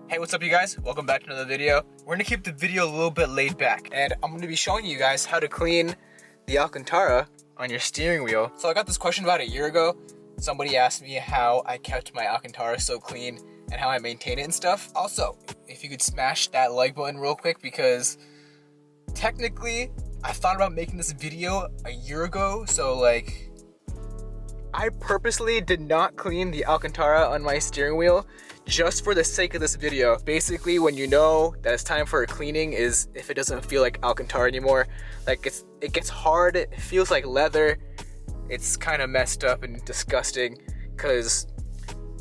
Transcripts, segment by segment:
Hey, what's up you guys? Welcome back to another video. We're gonna keep the video a little bit laid back, and I'm gonna be showing you guys how to clean the Alcantara on your steering wheel. So I got this question about a year ago. Somebody asked me how I kept my Alcantara so clean and how I maintain it and stuff. Also, if you could smash that like button real quick, because technically I thought about making this video a year ago, so like I purposely did not clean the Alcantara on my steering wheel just for the sake of this video. Basically, when you know that it's time for a cleaning is if it doesn't feel like Alcantara anymore. Like it gets hard, it feels like leather. It's kind of messed up and disgusting because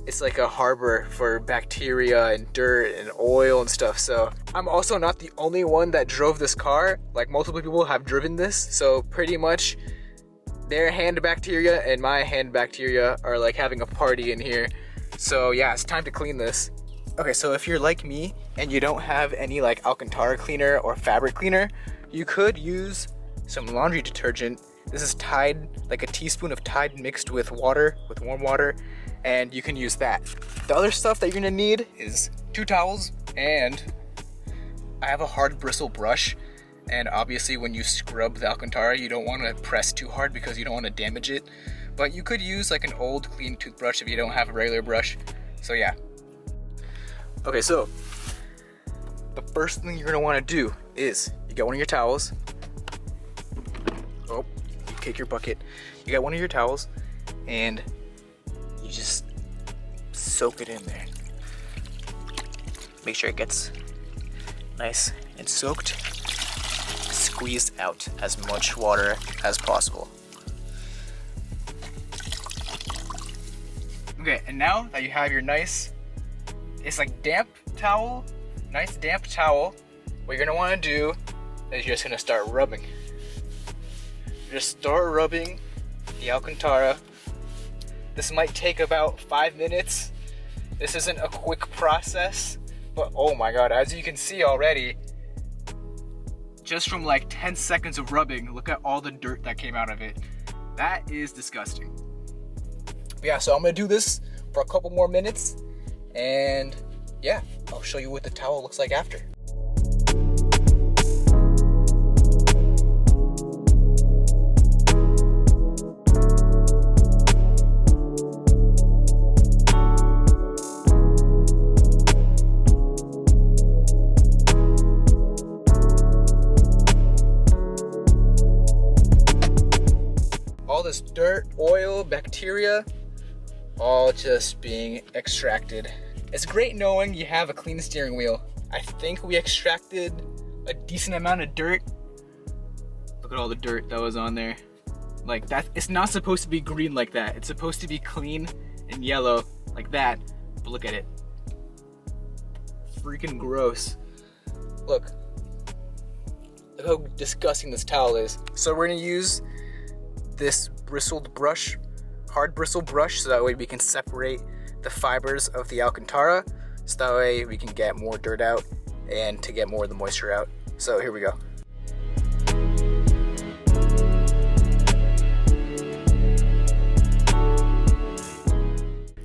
it's like a harbor for bacteria and dirt and oil and stuff. So I'm also not the only one that drove this car. Like multiple people have driven this. So pretty much their hand bacteria and my hand bacteria are like having a party in here. So yeah, it's time to clean this. Okay, so if you're like me and you don't have any like Alcantara cleaner or fabric cleaner, you could use some laundry detergent. This is Tide, like a teaspoon of Tide mixed with water, with warm water, and you can use that. The other stuff that you're gonna need is 2 towels, and I have a hard bristle brush. And obviously when you scrub the Alcantara, you don't want to press too hard because you don't want to damage it. But you could use like an old clean toothbrush if you don't have a regular brush. So yeah. Okay, so the first thing you're gonna want to do is you get one of your towels. Oh, you take your bucket. You got one of your towels and you just soak it in there. Make sure it gets nice and soaked. Squeeze out as much water as possible. Okay, and now that you have your nice, it's like damp towel, nice damp towel, what you're gonna wanna do is you're just gonna start rubbing. Just start rubbing the Alcantara. This might take about 5 minutes. This isn't a quick process, but oh my God, as you can see already, just from like 10 seconds of rubbing, look at all the dirt that came out of it. That is disgusting. Yeah, so I'm gonna do this for a couple more minutes, and yeah, I'll show you what the towel looks like after. All this dirt, oil, bacteria, all just being extracted. It's great knowing you have a clean steering wheel. I think we extracted a decent amount of dirt. Look at all the dirt that was on there. Like that, it's not supposed to be green like that. It's supposed to be clean and yellow like that, but look at it. Freaking gross. Look how disgusting this towel is. So we're gonna use this bristled brush, hard bristle brush, so that way we can separate the fibers of the Alcantara, so that way we can get more dirt out and to get more of the moisture out. So here we go.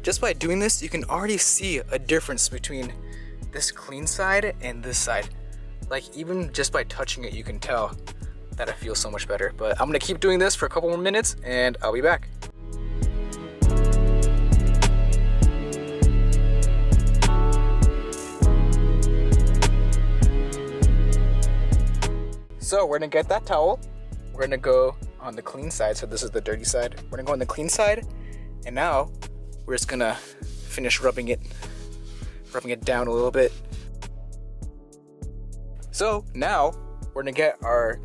Just by doing this, you can already see a difference between this clean side and this side. Like even just by touching it, you can tell that it feels so much better. But I'm gonna keep doing this for a couple more minutes and I'll be back. So we're gonna get that towel. We're gonna go on the clean side. So this is the dirty side. We're gonna go on the clean side. And now we're just gonna finish rubbing it down a little bit. So now we're gonna get our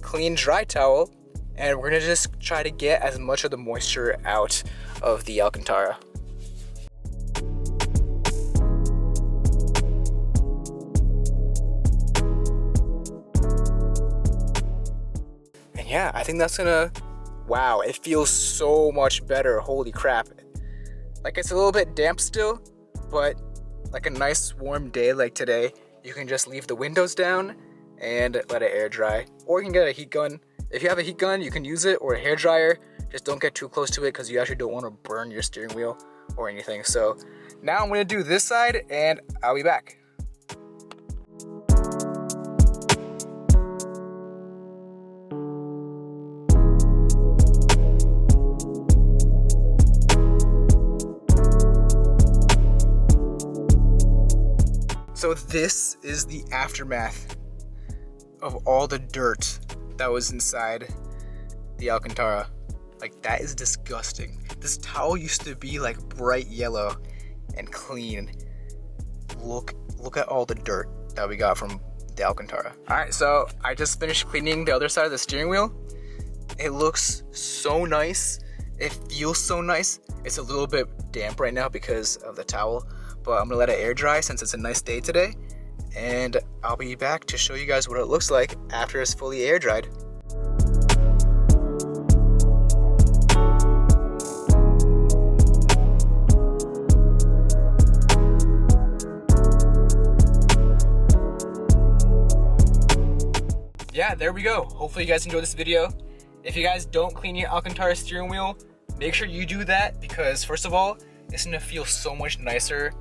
clean dry towel and we're gonna just try to get as much of the moisture out of the Alcantara. And yeah, I think that's gonna, wow, it feels so much better, holy crap. Like it's a little bit damp still, but like a nice warm day like today, you can just leave the windows down and let it air dry. Or you can get a heat gun. If you have a heat gun, you can use it, or a hair dryer. Just don't get too close to it because you actually don't want to burn your steering wheel or anything. So now I'm gonna do this side and I'll be back. So this is the aftermath of all the dirt that was inside the Alcantara. Like, that is disgusting. This towel used to be like bright yellow and clean. Look at all the dirt that we got from the Alcantara. All right, so I just finished cleaning the other side of the steering wheel. It looks so nice. It feels so nice. It's a little bit damp right now because of the towel, but I'm gonna let it air dry since it's a nice day today. And I'll be back to show you guys what it looks like after it's fully air dried. Yeah, there we go. Hopefully you guys enjoyed this video. If you guys don't clean your Alcantara steering wheel, make sure you do that, because first of all, it's gonna feel so much nicer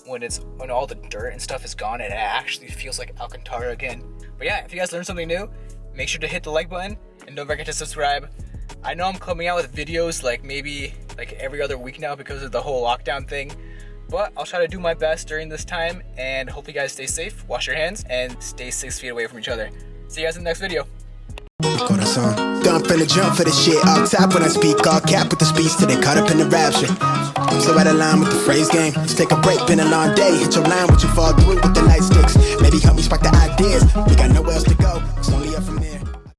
when all the dirt and stuff is gone and it actually feels like Alcantara again. But yeah, if you guys learned something new, make sure to hit the like button and don't forget to subscribe. I know I'm coming out with videos maybe every other week now because of the whole lockdown thing, but I'll try to do my best during this time, and hope you guys stay safe, wash your hands, and stay 6 feet away from each other. See you guys in the next video. Don't finna jump for this shit. All top when I speak, all cap with the speech till they caught up in the rapture. I'm so out of line with the phrase game. Let's take a break, been a long day. Hit your line, what you fall through with the light sticks. Maybe help me spark the ideas. We got nowhere else to go. It's only up from there.